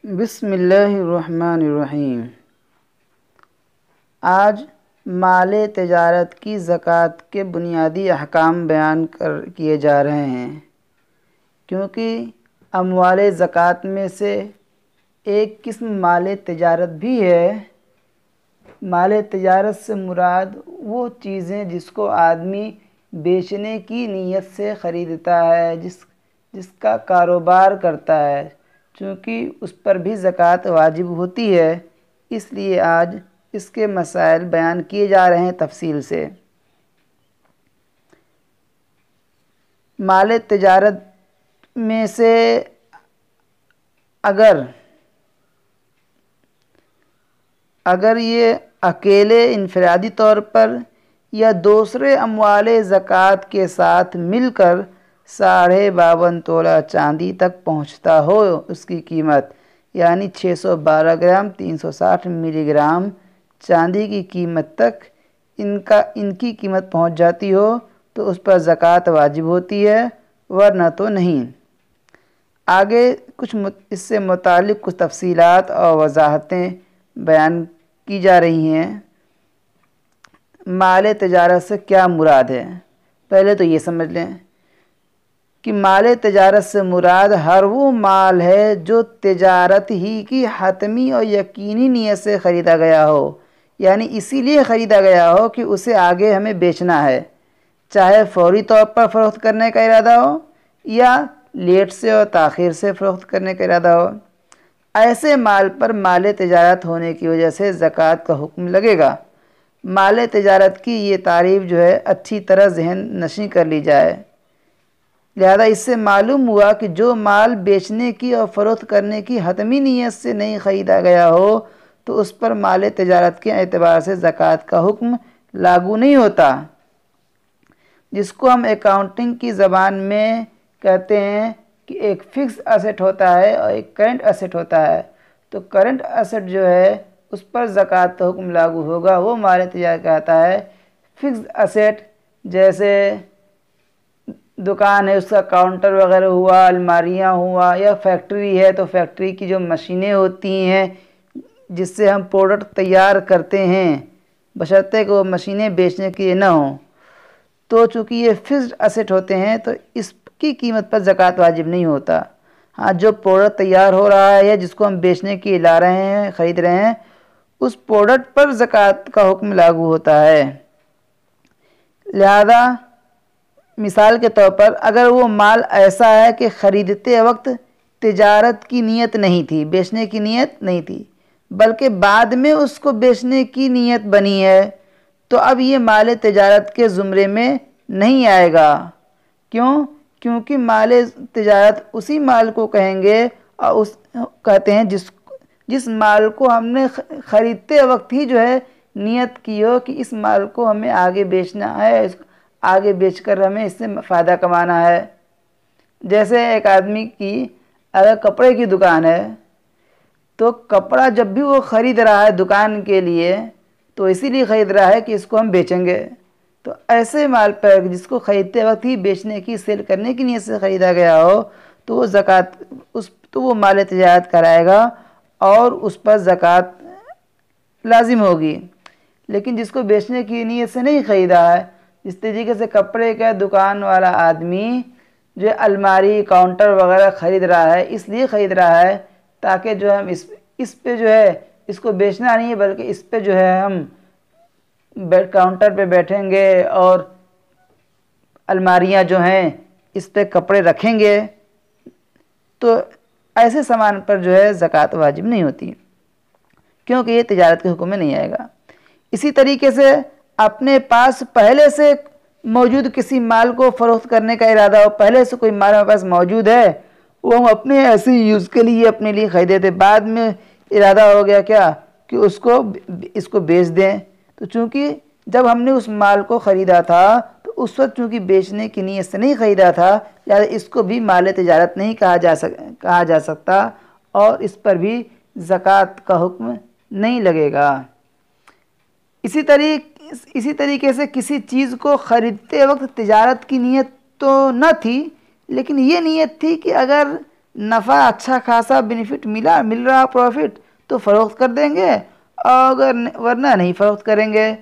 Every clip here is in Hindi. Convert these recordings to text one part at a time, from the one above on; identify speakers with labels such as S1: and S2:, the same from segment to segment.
S1: बिस्मिल्लाहिर्रहमानिर्रहीम। आज माल तिजारत की ज़कात के बुनियादी अहकाम बयान किए जा रहे हैं, क्योंकि अमवाल ज़कात में से एक किस्म माल तिजारत भी है। माल तिजारत से मुराद वो चीज़ें जिसको आदमी बेचने की नीयत से ख़रीदता है, जिसका कारोबार करता है, चूँकि उस पर भी ज़कात वाजिब होती है। इसलिए आज इसके मसाइल बयान किए जा रहे हैं तफसील से। माल तिजारत में से अगर ये अकेले इनफरादी तौर पर या दूसरे अमवाल ज़कात के साथ मिलकर 52.5 तोला चांदी तक पहुंचता हो, उसकी कीमत यानी 612 ग्राम 360 मिलीग्राम चांदी की कीमत तक इनकी कीमत पहुंच जाती हो तो उस पर ज़कात वाजिब होती है, वरना तो नहीं। आगे कुछ इससे मुतालिक कुछ तफसीलात और वजाहतें बयान की जा रही हैं। माल तिजारत से क्या मुराद है? पहले तो ये समझ लें कि माल तिजारत से मुराद हर वो माल है जो तिजारत ही की हतमी और यकीनी नीयत से ख़रीदा गया हो, यानी इसीलिए ख़रीदा गया हो कि उसे आगे हमें बेचना है, चाहे फौरी तौर पर फ़रोख्त करने का इरादा हो या लेट से और ताख़ीर से फ़रोख्त करने का इरादा हो। ऐसे माल पर माल तिजारत होने की वजह से ज़कात का हुक्म लगेगा। माल तिजारत की ये तारीफ़ जो है अच्छी तरह जहन नशीं कर ली जाए। लिहाजा इससे मालूम हुआ कि जो माल बेचने की और फ़रोख्त करने की हतमी नीयत से नहीं ख़रीदा गया हो तो उस पर माल तिजारत के एतबार से ज़कात का हुक्म लागू नहीं होता, जिसको हम अकाउंटिंग की ज़बान में कहते हैं कि एक फ़िक्स असेट होता है और एक करंट असेट होता है। तो करंट असेट जो है उस पर ज़कात का हुक्म लागू होगा, वो माल तिजारत कहता है। फ़िक्स असेट जैसे दुकान है, उसका काउंटर वगैरह हुआ, अलमारियाँ हुआ, या फैक्ट्री है तो फैक्ट्री की जो मशीनें होती हैं जिससे हम प्रोडक्ट तैयार करते हैं, बशर्ते कि वो मशीनें बेचने के लिए ना हों, तो चूँकि ये फिक्स्ड असेट होते हैं तो इसकी कीमत पर ज़कात वाजिब नहीं होता। हाँ, जो प्रोडक्ट तैयार हो रहा है या जिसको हम बेचने के लिए ला रहे हैं, ख़रीद रहे हैं, उस प्रोडक्ट पर ज़कात का हुक्म लागू होता है। लिहाजा मिसाल के तौर पर अगर वो माल ऐसा है कि ख़रीदते वक्त तिजारत की नीयत नहीं थी, बेचने की नीयत नहीं थी, बल्कि बाद में उसको बेचने की नीयत बनी है, तो अब ये माल तिजारत के ज़ुमरे में नहीं आएगा। क्यों? क्योंकि माल तिजारत उसी माल को कहेंगे और उस कहते हैं जिस माल को हमने ख़रीदते वक्त ही जो है नीयत की हो कि इस माल को हमें आगे बेचना है, आगे बेचकर हमें इससे फ़ायदा कमाना है। जैसे एक आदमी की अगर कपड़े की दुकान है तो कपड़ा जब भी वो ख़रीद रहा है दुकान के लिए तो इसीलिए ख़रीद रहा है कि इसको हम बेचेंगे। तो ऐसे माल पर जिसको ख़रीदते वक्त ही बेचने की, सेल करने की नीयत से ख़रीदा गया हो तो वो ज़कात वो माल तिजारत कराएगा और उस पर ज़कात लाजिम होगी। लेकिन जिसको बेचने की नीयत से नहीं ख़रीदा है, जिस तरीके से कपड़े का दुकान वाला आदमी जो अलमारी, काउंटर वगैरह ख़रीद रहा है, इसलिए ख़रीद रहा है ताकि जो हम इस पे जो है इसको बेचना नहीं है, बल्कि इस पे जो है हम काउंटर पे बैठेंगे और अलमारियां जो हैं इस पे कपड़े रखेंगे, तो ऐसे सामान पर जो है ज़कात वाजिब नहीं होती, क्योंकि ये तिजारत के हुक्म में नहीं आएगा। इसी तरीके से अपने पास पहले से मौजूद किसी माल को फ़रोख्त करने का इरादा हो, पहले से कोई माल हमारे पास मौजूद है, वो हम अपने ऐसे यूज़ के लिए अपने लिए ख़रीदे थे, बाद में इरादा हो गया क्या कि इसको बेच दें, तो चूँकि जब हमने उस माल को ख़रीदा था तो उस वक्त चूँकि बेचने की नीयत से नहीं ख़रीदा था, यानी इसको भी माल तिजारत नहीं कहा जा सकता और इस पर भी ज़कात का हुक्म नहीं लगेगा। इसी तरीके से किसी चीज़ को ख़रीदते वक्त तिजारत की नीयत तो न थी, लेकिन ये नीयत थी कि अगर नफ़ा अच्छा खासा बेनिफिट मिल रहा प्रॉफिट तो फ़रोख्त कर देंगे, और अगर वरना नहीं फ़रोख्त करेंगे।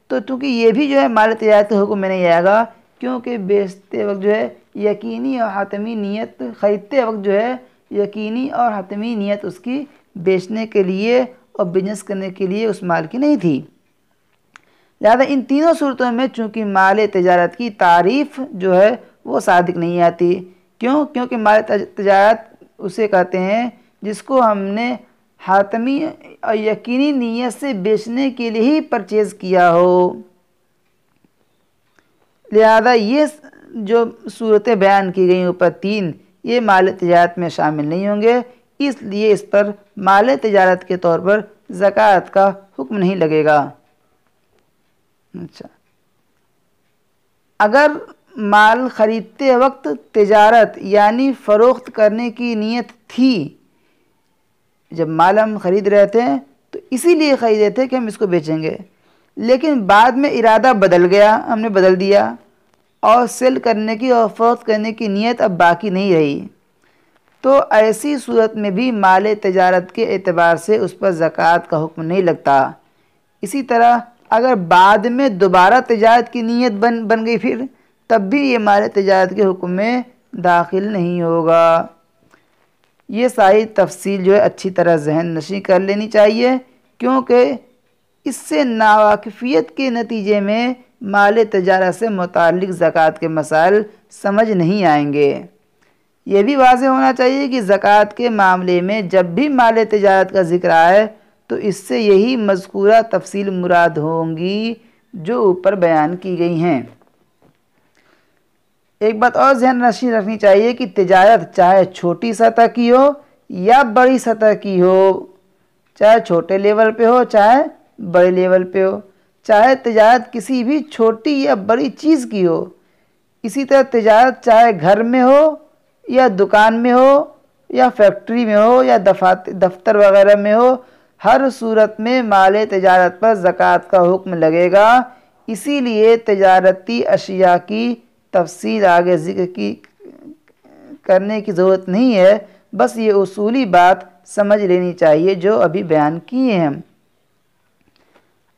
S1: तो चूँकि ये भी जो है माल तिजारत के हुक्म में नहीं आएगा, क्योंकि बेचते वक्त जो है यकीनी और हतमी नीयत, ख़रीदते वक्त जो है यकीनी और हतमी नीयत उसकी बेचने के लिए और बिजनेस करने के लिए उस माल की नहीं थी। लिहाजा इन तीनों सूरतों में चूँकि माल तिजारत की तारीफ़ जो है वो सादिक नहीं आती। क्यों? क्योंकि माल तिजारत उसे कहते हैं जिसको हमने हातमी और यकीनी नीयत से बेचने के लिए ही परचेज़ किया हो। लिहाजा ये जो सूरतें बयान की गई ऊपर तीन, ये माल तिजारत में शामिल नहीं होंगे, इसलिए इस पर माल तिजारत के तौर पर ज़कात का हुक्म नहीं लगेगा। अच्छा, अगर माल ख़रीदते वक्त तिजारत यानी फ़रोख्त करने की नीयत थी, जब माल हम ख़रीद रहे थे तो इसीलिए ख़रीदे थे कि हम इसको बेचेंगे, लेकिन बाद में इरादा बदल गया, हमने बदल दिया और सेल करने की और फ़रोख्त करने की नीयत अब बाकी नहीं रही, तो ऐसी सूरत में भी माल तिजारत के एतबार से उस पर ज़कात का हुक्म नहीं लगता। इसी तरह अगर बाद में दोबारा तिजारत की नीयत बन गई फिर, तब भी ये माल तिजारत के हुक्म में दाखिल नहीं होगा। ये सारी तफसील जो है अच्छी तरह जहन नशी कर लेनी चाहिए, क्योंकि इससे नावाकिफ़ियत के नतीजे में माल तिजारत से मुताल्लिक़ ज़कात के मसाइल समझ नहीं आएंगे। ये भी वाज़ेह होना चाहिए कि ज़कात के मामले में जब भी माल तिजारत का ज़िक्र आए तो इससे यही मज़कूरा तफसील मुराद होंगी जो ऊपर बयान की गई हैं। एक बात और ज़हन नशीं रखनी चाहिए कि तिजारत चाहे छोटी सतह की हो या बड़ी सतह की हो, चाहे छोटे लेवल पे हो चाहे बड़े लेवल पे हो, चाहे तिजारत किसी भी छोटी या बड़ी चीज़ की हो, इसी तरह तिजारत चाहे घर में हो या दुकान में हो या फैक्ट्री में हो या दफ्तर वगैरह में हो, हर सूरत में माल तिजारत पर ज़कात का हुक्म लगेगा। इसीलिए तिजारती अशिया की तफसील आगे ज़िक्र करने की ज़रूरत नहीं है, बस ये उसूली बात समझ लेनी चाहिए जो अभी बयान किए हैं।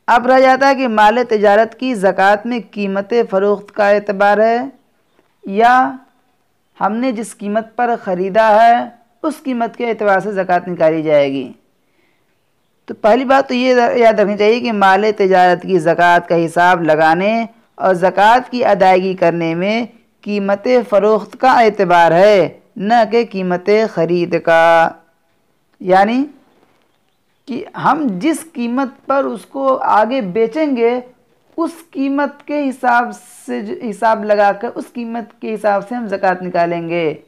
S1: अब रह जाता है कि माल तिजारत की ज़कात में कीमत फ़रोख्त का एतबार है या हमने जिस कीमत पर ख़रीदा है उस कीमत के एतबार से ज़कात निकाली जाएगी। तो पहली बात तो ये याद रखनी चाहिए कि माल तिजारत की ज़कात का हिसाब लगाने और ज़कात की अदायगी करने में कीमत फ़रोख्त का एतबार है, न कि कीमत ख़रीद का। यानी कि हम जिस कीमत पर उसको आगे बेचेंगे उस कीमत के हिसाब से हिसाब लगाकर उस कीमत के हिसाब से हम ज़कात निकालेंगे।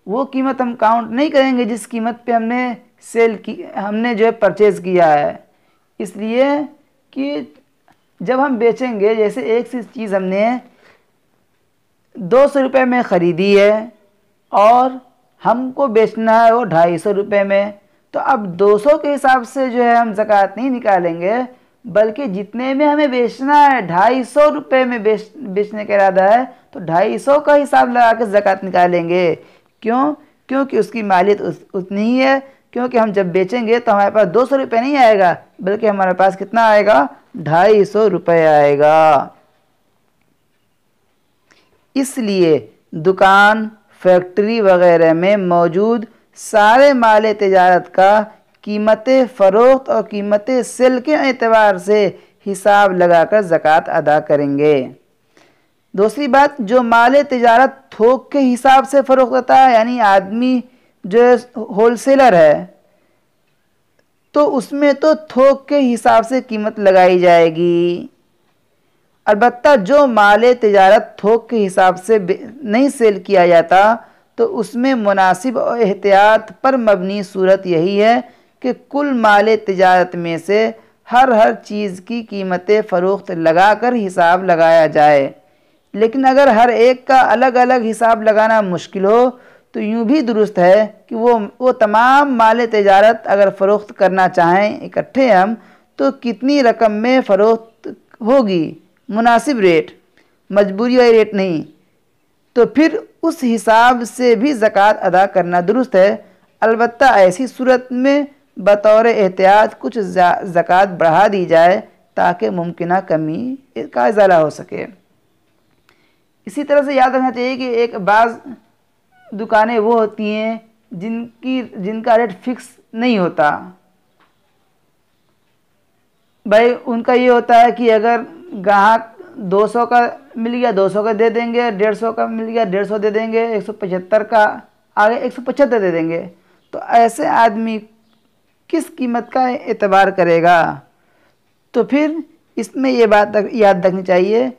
S1: वो कीमत हम काउंट नहीं करेंगे जिस कीमत पे हमने जो है परचेज़ किया है। इसलिए कि जब हम बेचेंगे, जैसे एक सी चीज़ हमने 200 रुपये में ख़रीदी है और हमको बेचना है वो 250 रुपये में, तो अब 200 के हिसाब से जो है हम ज़कात नहीं निकालेंगे, बल्कि जितने में हमें बेचना है 250 रुपये में बेचने का इरादा है तो 250 का हिसाब लगा के ज़कात निकालेंगे। क्यों? क्योंकि उसकी मालियत उतनी ही है, क्योंकि हम जब बेचेंगे तो हमारे पास 200 रुपये नहीं आएगा, बल्कि हमारे पास कितना आएगा? 250 रुपये आएगा। इसलिए दुकान, फैक्ट्री वगैरह में मौजूद सारे माल तिजारत का कीमत फ़रोख्त और कीमत सेल के एतबार से हिसाब लगाकर ज़कात अदा करेंगे। दूसरी बात, जो माल तिजारत थोक के हिसाब से फ़रोख्त होता है, यानी आदमी जो होलसेलर है तो उसमें तो थोक के हिसाब से कीमत लगाई जाएगी। अलबत्ता जो माल तिजारत थोक के हिसाब से नहीं सेल किया जाता तो उसमें मुनासिब और एहतियात पर मबनी सूरत यही है कि कुल माल तिजारत में से हर चीज़ की कीमत फ़रोख्त लगाकर हिसाब लगाया जाए। लेकिन अगर हर एक का अलग अलग हिसाब लगाना मुश्किल हो तो यूँ भी दुरुस्त है कि वो तमाम माल तिजारत अगर फ़रोख्त करना चाहें इकट्ठे हम, तो कितनी रकम में फ़रोख्त होगी, मुनासिब रेट, मजबूरी वाली रेट नहीं, तो फिर उस हिसाब से भी ज़कात अदा करना दुरुस्त है। अलबत्ता ऐसी सूरत में बतौर एहतियात कुछ ज़कात बढ़ा दी जाए ताकि मुमकिना कमी का इज़ाला हो सके। इसी तरह से याद रखना चाहिए कि एक बाज़ दुकानें वो होती हैं जिनका रेट फिक्स नहीं होता। भाई उनका ये होता है कि अगर ग्राहक 200 का मिल गया 200 का दे देंगे, 150 का मिल गया 150 दे देंगे, 175 का आगे 175 दे देंगे। तो ऐसे आदमी किस कीमत का एतबार करेगा? तो फिर इसमें ये बात याद रखनी चाहिए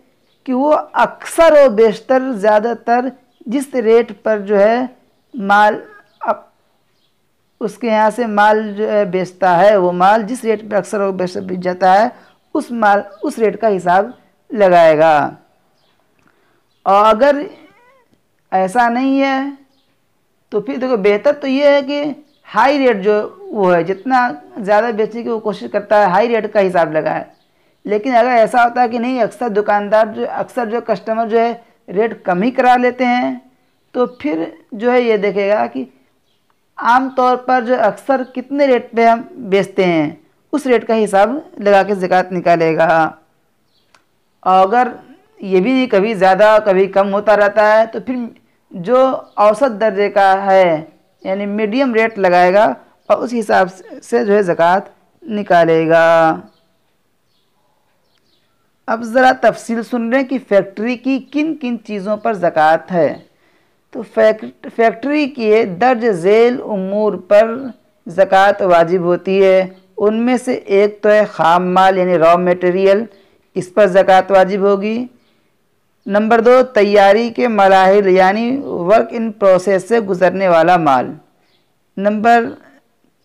S1: कि वो अक्सर और बेशतर ज़्यादातर जिस रेट पर जो है माल उसके यहाँ से माल जो है बेचता है, वो माल जिस रेट पर अक्सर और बेशतर बिक जाता है उस रेट का हिसाब लगाएगा। और अगर ऐसा नहीं है तो फिर देखो बेहतर तो ये है कि हाई रेट जो वो है जितना ज़्यादा बेचने की वो कोशिश करता है हाई रेट का हिसाब लगाए। लेकिन अगर ऐसा होता है कि नहीं अक्सर दुकानदार जो कस्टमर जो है रेट कम ही करा लेते हैं, तो फिर जो है ये देखेगा कि आम तौर पर जो अक्सर कितने रेट पे हम बेचते हैं उस रेट का हिसाब लगा के ज़कात निकालेगा। और अगर ये भी कभी ज़्यादा कभी कम होता रहता है तो फिर जो औसत दर्जे का है यानी मीडियम रेट लगाएगा और उस हिसाब से जो है ज़कात निकालेगा। अब ज़रा तफसील सुन रहे हैं कि फैक्ट्री की किन किन चीज़ों पर ज़कात है। तो फैक्ट्री के दर्ज झेल उमूर पर ज़कात वाजिब होती है। उनमें से एक तो है ख़ाम माल यानी रॉ मटेरियल, इस पर ज़कात वाजिब होगी। नंबर 2 तैयारी के मराहिल यानी वर्क इन प्रोसेस से गुज़रने वाला माल। नंबर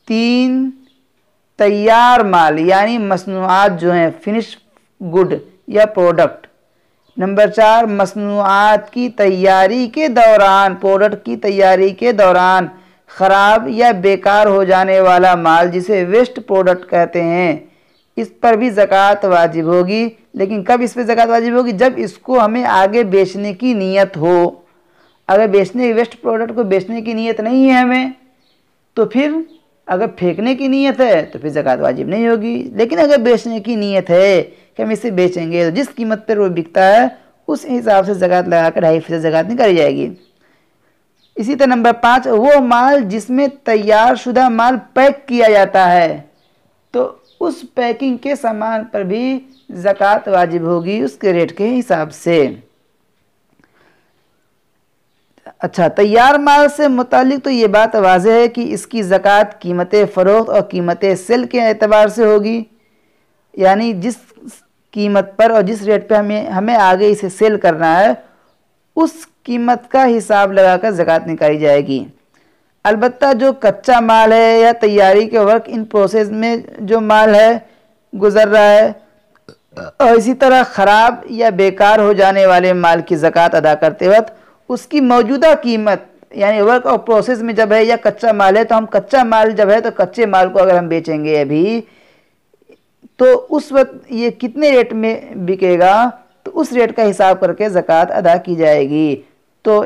S1: 3 तैयार माल यानी मसनूआत जो हैं फिनिश गुड या प्रोडक्ट। नंबर 4 मसनूआत की तैयारी के दौरान प्रोडक्ट की तैयारी के दौरान ख़राब या बेकार हो जाने वाला माल जिसे वेस्ट प्रोडक्ट कहते हैं, इस पर भी ज़कात वाजिब होगी। लेकिन कब इस पर ज़कात वाजिब होगी? जब इसको हमें आगे बेचने की नीयत हो। अगर वेस्ट प्रोडक्ट को बेचने की नीयत नहीं है हमें तो फिर अगर फेंकने की नीयत है तो फिर ज़कात वाजिब नहीं होगी। लेकिन अगर बेचने की नीयत है कि हम इसे बेचेंगे तो जिस कीमत पर वो बिकता है उस हिसाब से ज़कात लगाकर 2.5% ज़कात निकाली जाएगी। इसी तरह नंबर 5 वो माल जिसमें तैयार शुदा माल पैक किया जाता है तो उस पैकिंग के सामान पर भी ज़कात वाजिब होगी उसके रेट के हिसाब से। अच्छा, तैयार माल से मुतालिक तो ये बात वाज़ेह है कि इसकी ज़कात कीमत फ़रोख्त और कीमत सेल के एतबार से होगी। यानी जिस कीमत पर और जिस रेट पे हमें आगे इसे सेल करना है उस कीमत का हिसाब लगाकर ज़कात निकाली जाएगी। अलबत्ता जो कच्चा माल है या तैयारी के वर्क इन प्रोसेस में जो माल है गुज़र रहा है और इसी तरह ख़राब या बेकार हो जाने वाले माल की ज़कात अदा करते वक्त उसकी मौजूदा कीमत यानी वर्क और प्रोसेस में जब है या कच्चा माल है तो हम कच्चा माल जब है तो कच्चे माल को अगर हम बेचेंगे अभी तो उस वक्त ये कितने रेट में बिकेगा तो उस रेट का हिसाब करके ज़कात अदा की जाएगी। तो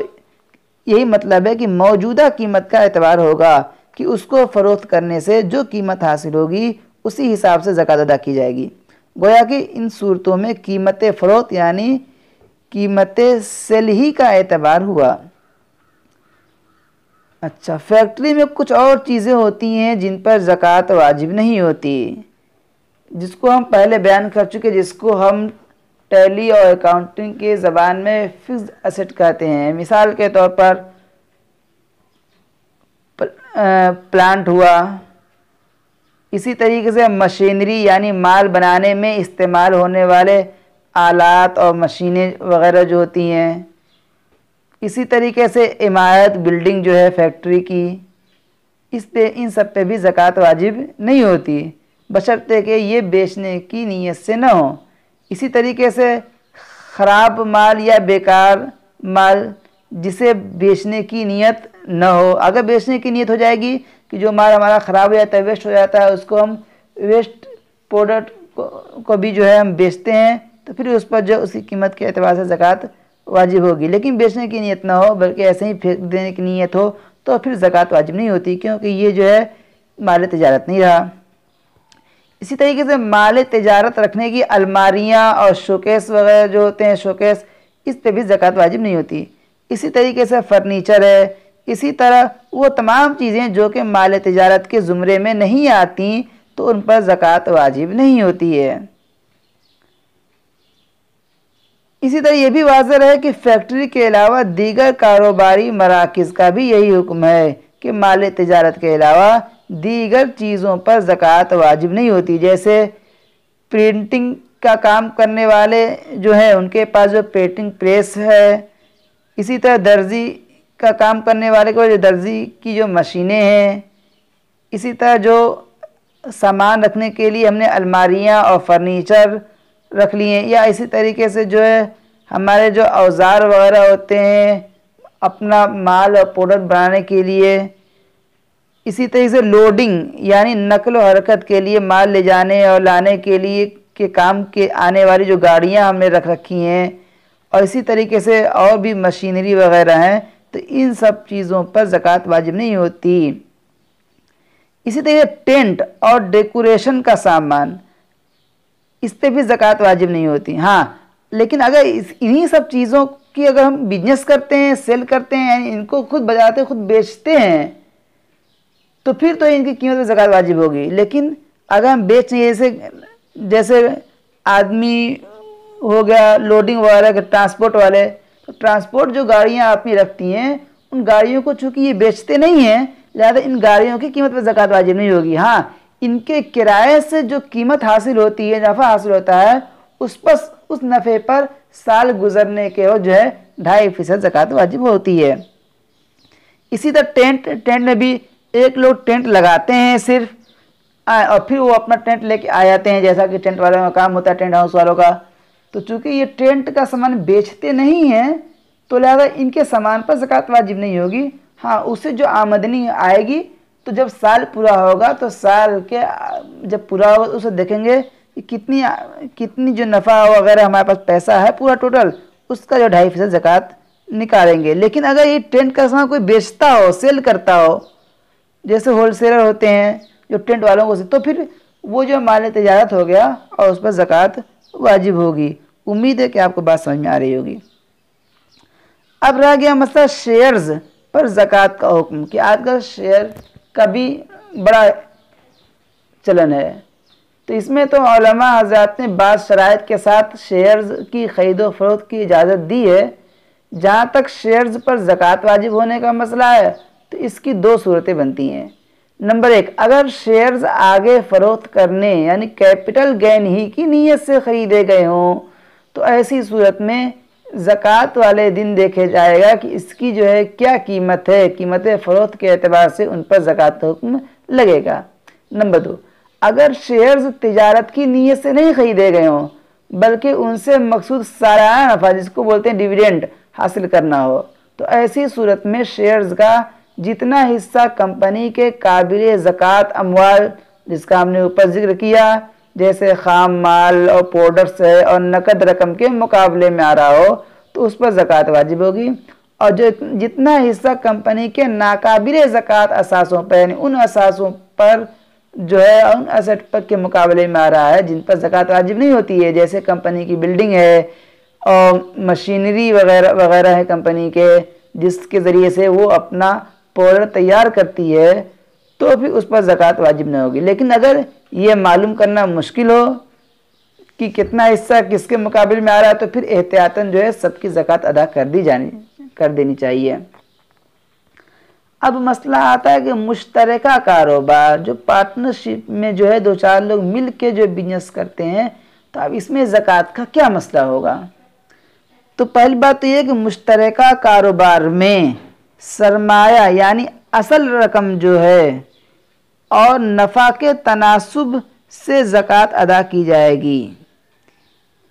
S1: यही मतलब है कि मौजूदा कीमत का एतबार होगा कि उसको फ़रोख्त करने से जो कीमत हासिल होगी उसी हिसाब से ज़कात अदा की जाएगी। गोया कि इन सूरतों में कीमत फ़रोख्त यानी कीमत सेल ही का एतबार हुआ। अच्छा, फैक्ट्री में कुछ और चीज़ें होती हैं जिन पर ज़कात वाजिब नहीं होती, जिसको हम पहले बयान कर चुके, जिसको हम टैली और अकाउंटिंग के ज़बान में फिक्स्ड एसेट कहते हैं। मिसाल के तौर पर प्लांट हुआ, इसी तरीके से मशीनरी यानी माल बनाने में इस्तेमाल होने वाले आलात और मशीनें वगैरह जो होती हैं, इसी तरीके से इमारत बिल्डिंग जो है फैक्ट्री की, इन सब पे भी ज़कात वाजिब नहीं होती बशर्ते कि ये बेचने की नीयत से न हो। इसी तरीके से ख़राब माल या बेकार माल जिसे बेचने की नीयत न हो, अगर बेचने की नीयत हो जाएगी कि जो माल हमारा ख़राब हो जाता है वेस्ट हो जाता है उसको हम वेस्ट प्रोडक्ट को भी जो है हम बेचते हैं तो फिर उस पर जो उसी कीमत के एतबार से ज़कात वाजिब होगी। लेकिन बेचने की नीयत ना हो बल्कि ऐसे ही फेंक देने की नीयत हो तो फिर ज़कात वाजिब नहीं होती, क्योंकि ये जो है माल तिजारत नहीं रहा। इसी तरीके से माल तिजारत रखने की अलमारियाँ और शोकेस वगैरह जो होते हैं, शोकेस, इस पे भी ज़कात वाजिब नहीं होती। इसी तरीके से फर्नीचर है, इसी तरह वो तमाम चीज़ें जो कि माल तिजारत के ज़ुमरे में नहीं आती तो उन पर ज़कात वाजिब नहीं होती है। इसी तरह ये भी वाज़ेह है कि फैक्ट्री के अलावा दीगर कारोबारी मराकिज़ का भी यही हुक्म है कि माल तिजारत के अलावा दीगर चीज़ों पर ज़कात वाजिब नहीं होती। जैसे प्रिंटिंग का काम करने वाले जो हैं उनके पास जो प्रिंटिंग प्रेस है, इसी तरह दर्जी का काम करने वाले को जो दर्जी की जो मशीनें हैं, इसी तरह जो सामान रखने के लिए हमने अलमारियाँ और फर्नीचर रख लिए, या इसी तरीके से जो है हमारे जो औजार वगैरह होते हैं अपना माल और प्रोडक्ट बनाने के लिए, इसी तरीके से लोडिंग यानी नकल व हरकत के लिए माल ले जाने और लाने के लिए के काम के आने वाली जो गाड़ियां हमने रख रखी हैं, और इसी तरीके से और भी मशीनरी वगैरह हैं, तो इन सब चीज़ों पर ज़कात वाजिब नहीं होती। इसी तरीके टेंट और डेकोरेशन का सामान, इस पर भी ज़कात वाजिब नहीं होती। हाँ, लेकिन अगर इन्हीं सब चीज़ों की अगर हम बिजनेस करते हैं, सेल करते हैं, यानी इनको खुद बजाते खुद बेचते हैं, तो फिर तो इनकी कीमत में ज़कात वाजिब होगी। लेकिन अगर हम बेच नहीं, जैसे आदमी हो गया लोडिंग वगैरह के ट्रांसपोर्ट वाले, तो ट्रांसपोर्ट जो गाड़ियाँ अपनी रखती हैं उन गाड़ियों को चूँकि ये बेचते नहीं हैं, लिहाजा इन गाड़ियों की कीमत पर ज़कात वाजिब नहीं होगी। हाँ, इनके किराए से जो कीमत हासिल होती है, नफ़ा हासिल होता है, उस नफ़े पर साल गुजरने के जो है 2.5% ज़कात वाजिब होती है। इसी तरह टेंट में भी एक लोग टेंट लगाते हैं सिर्फ, और फिर वो अपना टेंट लेके आ जाते हैं, जैसा कि टेंट वालों का काम होता है, टेंट हाउस वालों का। तो चूँकि ये टेंट का सामान बेचते नहीं हैं तो लिहाजा इनके सामान पर ज़कात वाजिब नहीं होगी। हाँ, उससे जो आमदनी आएगी तो जब साल पूरा होगा तो साल के जब पूरा होगा तो उसे देखेंगे कि कितनी जो नफ़ा वगैरह हमारे पास पैसा है पूरा टोटल, उसका जो 2.5% ज़कात निकालेंगे। लेकिन अगर ये टेंट का सामान कोई बेचता हो, सेल करता हो, जैसे होलसेलर होते हैं जो टेंट वालों को, तो फिर वो जो माल तिजारत हो गया और उस पर ज़कात वाजिब होगी। उम्मीद है कि आपको बात समझ में आ रही होगी। अब रह गया मसला शेयर्स पर ज़कात का हुक्म, कि आजकल शेयर का भी बड़ा चलन है। तो इसमें तो उलमा हज़रात ने बाद शराइत के साथ शेयर्स की ख़रीदो फरोख्त की इजाज़त दी है। जहाँ तक शेयर्स पर ज़कात वाजिब होने का मसला है तो इसकी 2 सूरतें बनती हैं। नंबर 1, अगर शेयर्स आगे फ़रोख्त करने यानी कैपिटल गेन ही की नीयत से ख़रीदे गए हों तो ऐसी सूरत में ज़कात वाले दिन देखे जाएगा कि इसकी जो है क्या कीमत है, कीमत फ़रोख्त के एतबार से उन पर ज़कात का हुक्म लगेगा। नंबर 2, अगर शेयर्स तिजारत की नीयत से नहीं ख़रीदे गए हों बल्कि उनसे मकसूद सालाना नफ़ा, जिसको बोलते हैं डिविडेंड, हासिल करना हो, तो ऐसी सूरत में शेयर्स का जितना हिस्सा कंपनी के काबिल ज़कात अमवाल, जिसका हमने ऊपर जिक्र किया, जैसे खाम माल और प्रोडक्ट्स है, और नकद रकम के मुकाबले में आ रहा हो तो उस पर ज़कात वाजिब होगी। और जो जितना हिस्सा कंपनी के नाकाबिल ज़कात असासों पर, यानी उन असासों पर जो है उन असेट पर के मुकाबले में आ रहा है जिन पर ज़कात वाजिब नहीं होती है, जैसे कंपनी की बिल्डिंग है और मशीनरी वगैरह वगैरह है कंपनी के, जिसके ज़रिए से वो अपना प्रोडक्ट तैयार करती है, तो भी उस पर ज़कात वाजिब नहीं होगी। लेकिन अगर ये मालूम करना मुश्किल हो कि कितना हिस्सा किसके मुकाबले में आ रहा है तो फिर एहतियातन जो है सबकी ज़कात अदा कर देनी चाहिए। अब मसला आता है कि मुश्तरका कारोबार, जो पार्टनरशिप में जो है 2-4 लोग मिल के जो बिजनेस करते हैं, तो अब इसमें ज़कात का क्या मसला होगा। तो पहली बात तो ये कि मुश्तरका कारोबार में सरमाया यानी असल रकम जो है और नफ़ा के तनासुब से ज़कात अदा की जाएगी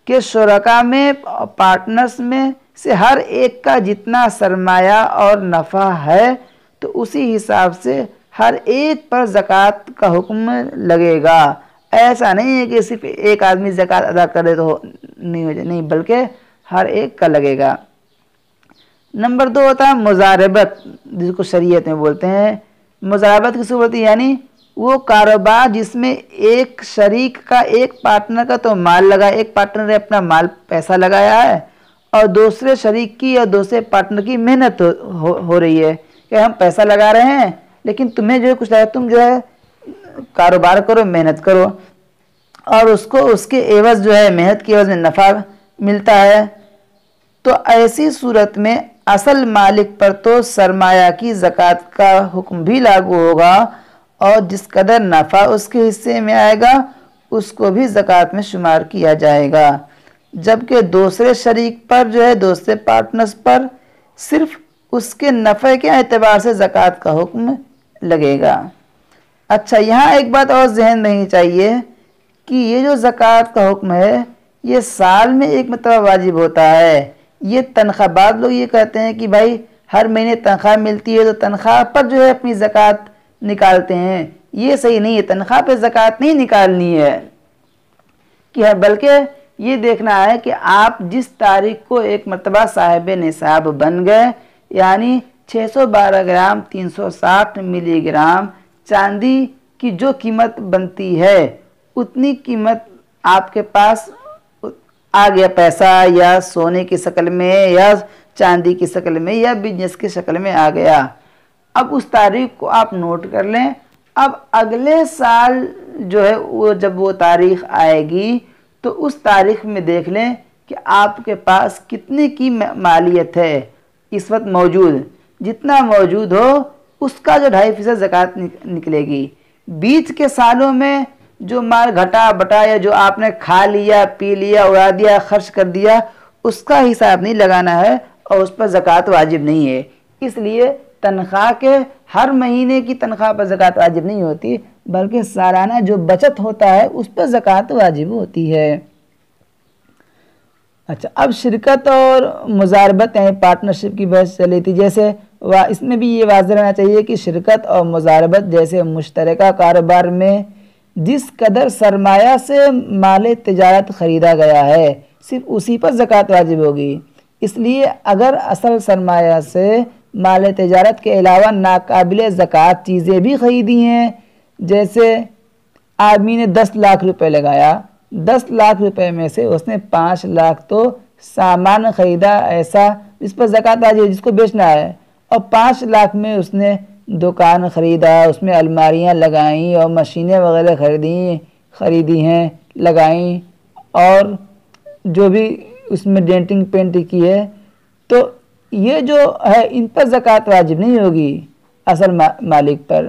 S1: कि शुरका में, पार्टनर्स में से हर एक का जितना सरमाया और नफ़ा है तो उसी हिसाब से हर एक पर ज़कात का हुक्म लगेगा। ऐसा नहीं है कि सिर्फ एक आदमी ज़कात अदा करे तो नहीं हो जाए, नहीं, बल्कि हर एक का लगेगा। नंबर 2 होता है मुजारबत, जिसको शरीयत में बोलते हैं। मुजारबत किसको बोलते हैं? यानी वो कारोबार जिसमें एक शरीक का, एक पार्टनर का तो माल लगा, एक पार्टनर ने अपना माल पैसा लगाया है और दूसरे शरीक की और दूसरे पार्टनर की मेहनत हो रही है कि हम पैसा लगा रहे हैं लेकिन तुम्हें जो है कुछ लगा, तुम जो है कारोबार करो, मेहनत करो और उसको उसके एवज जो है मेहनत के एवज में नफ़ा मिलता है। तो ऐसी सूरत में असल मालिक पर तो सरमाया की ज़कात का हुक्म भी लागू होगा और जिस कदर नफ़ा उसके हिस्से में आएगा उसको भी ज़कात में शुमार किया जाएगा। जबकि दूसरे शरीक पर जो है, दूसरे पार्टनर्स पर सिर्फ उसके नफ़े के एतबार से ज़कात का हुक्म लगेगा। अच्छा, यहाँ एक बात और जहन में रखनी चाहिए कि ये जो ज़कात का हुक्म है ये साल में एक मरतबा वाजिब होता है। ये तनख्वाह, बाद लोग ये कहते हैं कि भाई हर महीने तनख्वाह मिलती है तो तनख्वाह पर जो है अपनी ज़कात निकालते हैं। ये सही नहीं है, तनख्वाह पे ज़कात नहीं निकालनी है कि है, बल्कि ये देखना है कि आप जिस तारीख को एक मरतबा साहिब निसाब बन गए, यानी 612 ग्राम 360 मिलीग्राम चांदी की जो कीमत बनती है उतनी कीमत आपके पास आ गया, पैसा या सोने की शक्ल में या चांदी की शक्ल में या बिजनेस की शक्ल में आ गया। अब उस तारीख को आप नोट कर लें। अब अगले साल जो है वो जब वो तारीख आएगी तो उस तारीख में देख लें कि आपके पास कितने की मालियत है इस वक्त मौजूद। जितना मौजूद हो उसका जो 2.5% ज़कात निकलेगी। बीच के सालों में जो माल घटा बटा या जो आपने खा लिया, पी लिया, उड़ा दिया, खर्च कर दिया, उसका हिसाब नहीं लगाना है और उस पर ज़कात वाजिब नहीं है। इसलिए तनख्वाह के हर महीने की तनख्वाह पर ज़कात वाजिब नहीं होती, बल्कि सालाना जो बचत होता है उस पर ज़कात वाजिब होती है। अच्छा, अब शिरकत और मुजारबत यानी पार्टनरशिप की बहस चली थी। जैसे इसमें भी ये वाज़ेह रहना चाहिए कि शिरकत और मुजारबत जैसे मुश्तरका कारोबार में जिस कदर सरमाया से माल तिजारत ख़रीदा गया है सिर्फ उसी पर ज़कात वाजिब होगी। इसलिए अगर असल सरमाया से माल तिजारत के अलावा नाकाबिल ज़कात चीज़ें भी ख़रीदी हैं, जैसे आदमी ने 10 लाख रुपए लगाया, 10 लाख रुपए में से उसने 5 लाख तो सामान ख़रीदा ऐसा जिस पर ज़कात वाजिब है, जिसको बेचना है, और 5 लाख में उसने दुकान ख़रीदा, उसमें अलमारियां लगाई और मशीनें वगैरह ख़रीदी हैं, लगाई, और जो भी उसमें डेंटिंग पेंटिंग की है, तो ये जो है इन पर ज़कात वाजिब नहीं होगी असल मालिक पर।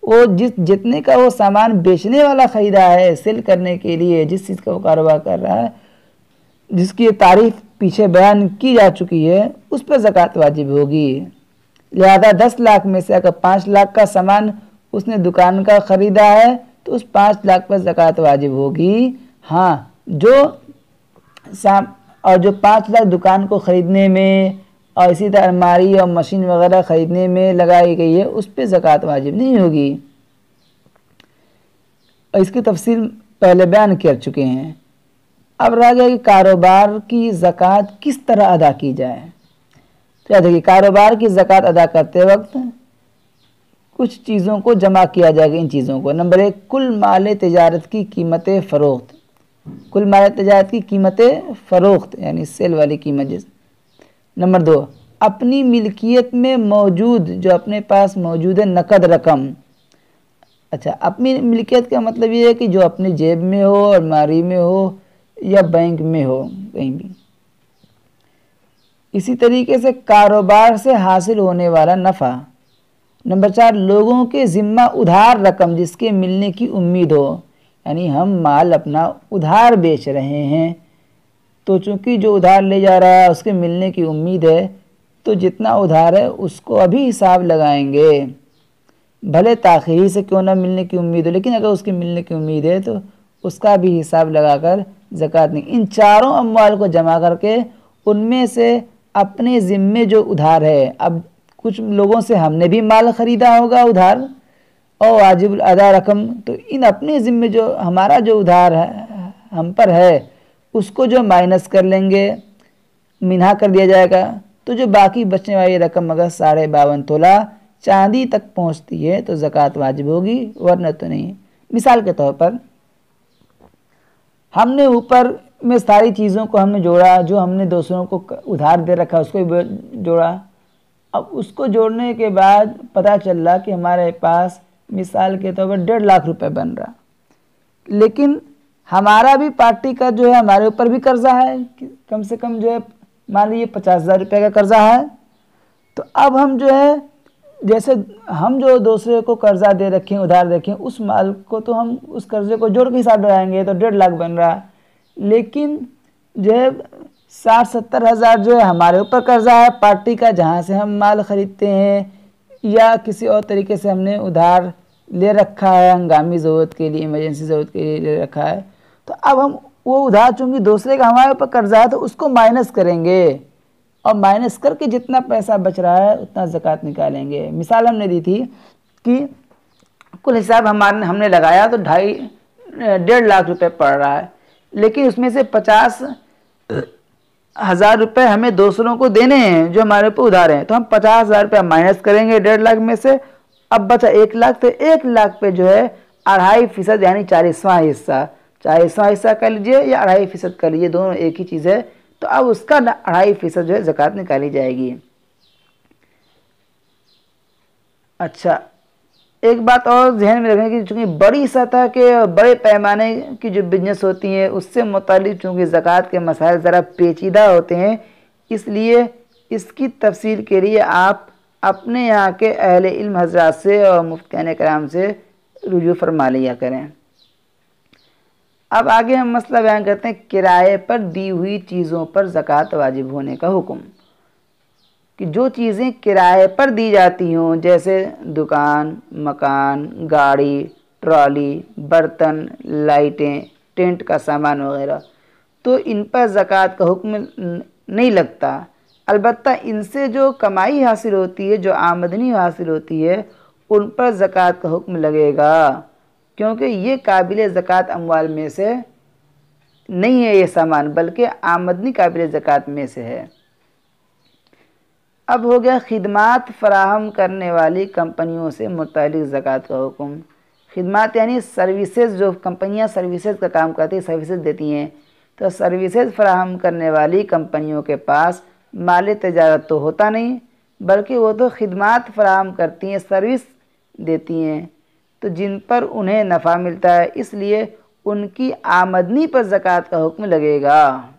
S1: वो जितने का वो सामान बेचने वाला ख़रीदा है सेल करने के लिए, जिस चीज़ का वो कारोबार कर रहा है, जिसकी तारीफ पीछे बयान की जा चुकी है, उस पर ज़कात वाजिब होगी। लिहाजा 10 लाख में से अगर 5 लाख का सामान उसने दुकान का ख़रीदा है तो उस 5 लाख पर ज़कात वाजिब होगी। हाँ, जो 5 लाख दुकान को ख़रीदने में और इसी तरह अलमारी और मशीन वगैरह ख़रीदने में लगाई गई है उस पर ज़कात वाजिब नहीं होगी। और इसकी तफसील पहले बयान कर चुके हैं। अब रह गया कि कारोबार की ज़कात किस तरह अदा की जाए। तो देखिए, कारोबार की ज़कात अदा करते वक्त कुछ चीज़ों को जमा किया जाएगा। इन चीज़ों को, नंबर 1, कुल माल तिजारत की कीमत फ़रोख्त, कुल माल तिजारत की कीमत फ़रोख्त यानी सेल वाली कीमत। नंबर 2, अपनी मिल्कियत में मौजूद, जो अपने पास मौजूद है, नकद रकम। अच्छा, अपनी मिल्कियत का मतलब ये है कि जो अपनी जेब में हो, अलमारी में हो या बैंक में हो, कहीं भी। इसी तरीके से कारोबार से हासिल होने वाला नफ़ा। नंबर 4, लोगों के ज़िम्मा उधार रकम जिसके मिलने की उम्मीद हो, यानी हम माल अपना उधार बेच रहे हैं तो चूँकि जो उधार ले जा रहा है उसके मिलने की उम्मीद है, तो जितना उधार है उसको अभी हिसाब लगाएंगे, भले ताख़ीरी से क्यों ना मिलने की उम्मीद हो, लेकिन अगर उसके मिलने की उम्मीद है तो उसका भी हिसाब लगाकर ज़कात नहीं। इन चारों अम्वाल को जमा करके उनमें से अपने ज़िम्मे जो उधार है, अब कुछ लोगों से हमने भी माल ख़रीदा होगा उधार और वाजिब अदा रकम, तो इन अपने ज़िम्मे जो हमारा जो उधार है हम पर है उसको जो माइनस कर लेंगे, मिन्हा कर दिया जाएगा, तो जो बाकी बचने वाली रकम अगर 52.5 तोला चांदी तक पहुंचती है तो ज़कात वाजिब होगी, वरना तो नहीं। मिसाल के तौर पर हमने ऊपर में सारी चीज़ों को हमने जोड़ा, जो हमने दूसरों को उधार दे रखा उसको भी जोड़ा। अब उसको जोड़ने के बाद पता चल रहा कि हमारे पास मिसाल के तौर पर 1.5 लाख रुपए बन रहा, लेकिन हमारा भी पार्टी का जो है हमारे ऊपर भी कर्जा है, कम से कम जो है मान लीजिए 50,000 रुपये का कर्जा है। तो अब हम जो है जैसे हम जो दूसरे को कर्जा दे रखें, उधार देखें, उस माल को तो हम उस कर्जे को जोड़ के हिसाब लगाएंगे तो 1.5 लाख बन रहा है, लेकिन जो है 60-70 हज़ार जो है हमारे ऊपर कर्जा है पार्टी का, जहाँ से हम माल ख़रीदते हैं या किसी और तरीके से हमने उधार ले रखा है, हंगामी ज़रूरत के लिए, इमरजेंसी ज़रूरत के लिए ले रखा है। तो अब हम वो उधार चूँकि दूसरे का हमारे ऊपर कर्जा है तो उसको माइनस करेंगे और माइनस करके जितना पैसा बच रहा है उतना ज़कात निकालेंगे। मिसाल हमने दी थी कि कुल हिसाब हमने लगाया तो 1.5 लाख रुपए पड़ रहा है, लेकिन उसमें से 50,000 रुपये हमें दूसरों को देने हैं जो हमारे ऊपर उधार हैं, तो हम 50,000 रुपये माइनस करेंगे 1.5 लाख में से। अब बचा 1 लाख, तो 1 लाख पे जो है 2.5% यानी 40वां हिस्सा कर लीजिए या 2.5% कर लीजिए, दोनों एक ही चीज़ है। तो अब उसका 2.5% जो है ज़कात निकाली जाएगी। अच्छा, एक बात और ध्यान में रखें कि चूँकि बड़ी सतह के बड़े पैमाने की जो बिजनेस होती हैं उससे मुतालिक चूँकि ज़कात के मसाइल ज़रा पेचीदा होते हैं, इसलिए इसकी तफसील के लिए आप अपने यहाँ के अहले इल्म हज़रात से और मुफ्तियान कराम से रुजू फरमा लिया करें। अब आगे हम मसला बयान करते हैं किराए पर दी हुई चीज़ों पर ज़कात वाजिब होने का हुक्म। कि जो चीज़ें किराए पर दी जाती हों, जैसे दुकान, मकान, गाड़ी, ट्रॉली, बर्तन, लाइटें, टेंट का सामान वगैरह, तो इन पर ज़कात का हुक्म नहीं लगता। अलबत्ता इनसे जो कमाई हासिल होती है, जो आमदनी हासिल होती है, उन पर ज़कात का हुक्म लगेगा, क्योंकि ये काबिल ज़कात अमवाल में से नहीं है ये सामान, बल्कि आमदनी काबिल ज़कात में से है। अब हो गया खिदमात फराहम करने वाली कंपनियों से मुतालिक ज़कात का हुक्म। खिदमात यानी सर्विसेज, जो कंपनियां सर्विसेज का काम करती हैं, सर्विसेज देती हैं, तो सर्विसेज फराहम करने वाली कंपनियों के पास माल तजारत तो होता नहीं, बल्कि वो तो खिदमात फराहम करती हैं, सर्विस देती हैं, तो जिन पर उन्हें नफ़ा मिलता है, इसलिए उनकी आमदनी पर ज़कात का हुक्म लगेगा।